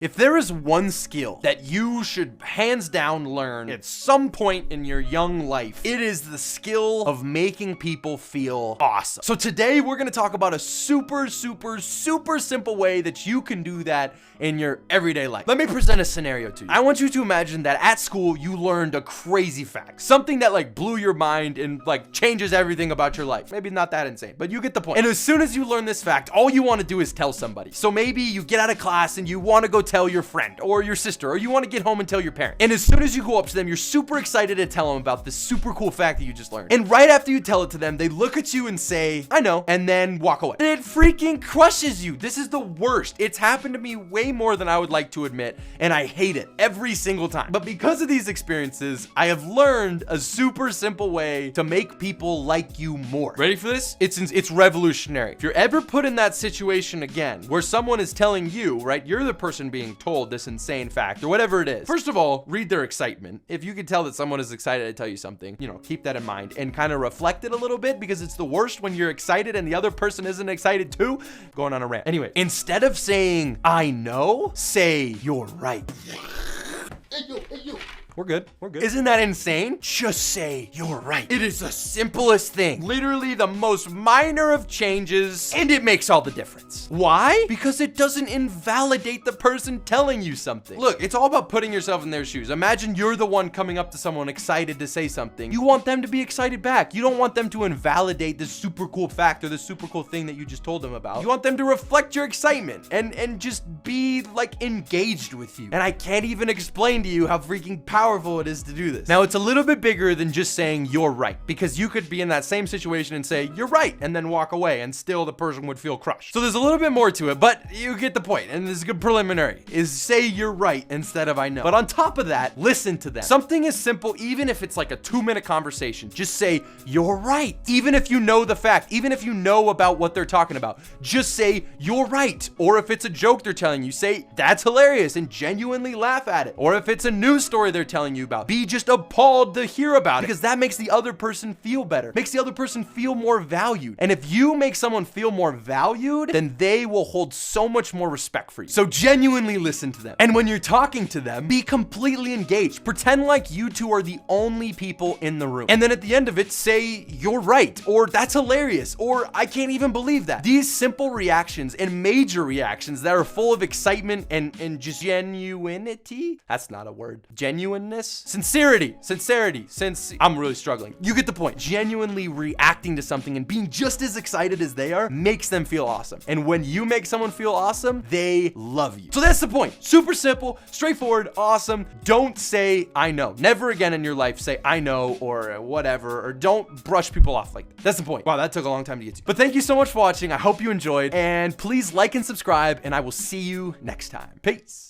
If there is one skill that you should hands down learn at some point in your young life, it is the skill of making people feel awesome. So today we're gonna talk about a super simple way that you can do that in your everyday life. Let me present a scenario to you. I want you to imagine that at school you learned a crazy fact, something that like blew your mind and like changes everything about your life. Maybe not that insane, but you get the point. And as soon as you learn this fact, all you want to do is tell somebody. So maybe you get out of class and you want to go tell your friend or your sister, or you want to get home and tell your parents. And as soon as you go up to them, you're super excited to tell them about this super cool fact that you just learned. And right after you tell it to them, they look at you and say, I know, and then walk away. And it freaking crushes you. This is the worst. It's happened to me way more than I would like to admit, and I hate it every single time. But because of these experiences, I have learned a super simple way to make people like you more. Ready for this? It's revolutionary. If you're ever put in that situation again, where someone is telling you, right, you're the person being told this insane fact or whatever it is. First of all, read their excitement. If you can tell that someone is excited to tell you something, you know, keep that in mind and kind of reflect it a little bit, because it's the worst when you're excited and the other person isn't excited too. Going on a rant. Anyway, instead of saying, I know, say, you're right. Hey, you. We're good. Isn't that insane? Just say, you're right. It is the simplest thing. Literally the most minor of changes, and it makes all the difference. Why? Because it doesn't invalidate the person telling you something. Look, it's all about putting yourself in their shoes. Imagine you're the one coming up to someone excited to say something. You want them to be excited back. You don't want them to invalidate this super cool fact or this super cool thing that you just told them about. You want them to reflect your excitement and just be like engaged with you. And I can't even explain to you how freaking powerful it is to do this. Now, it's a little bit bigger than just saying you're right, because you could be in that same situation and say you're right and then walk away, and still the person would feel crushed. So there's a little bit more to it, but you get the point. And this is a good preliminary, is say you're right instead of I know. But on top of that, listen to them. Something is simple, even if it's like a 2-minute conversation, just say you're right. Even if you know the fact, even if you know about what they're talking about, just say you're right. Or if it's a joke they're telling you, say that's hilarious and genuinely laugh at it. Or if it's a news story they're telling you about, be just appalled to hear about it, because that makes the other person feel better, makes the other person feel more valued. And if you make someone feel more valued, then they will hold so much more respect for you. So genuinely listen to them. And when you're talking to them, be completely engaged. Pretend like you two are the only people in the room. And then at the end of it, say you're right, or that's hilarious, or I can't even believe that. These simple reactions and major reactions that are full of excitement and just genuinity. That's not a word. Genuineness. Sincerity. I'm really struggling. You get the point. Genuinely reacting to something and being just as excited as they are makes them feel awesome. And when you make someone feel awesome, they love you. So that's the point. Super simple, straightforward, awesome. Don't say I know. Never again in your life say I know or whatever, or don't brush people off like that. That's the point. Wow, that took a long time to get to. But thank you so much for watching. I hope you enjoyed, and please like and subscribe, and I will see you next time. Peace.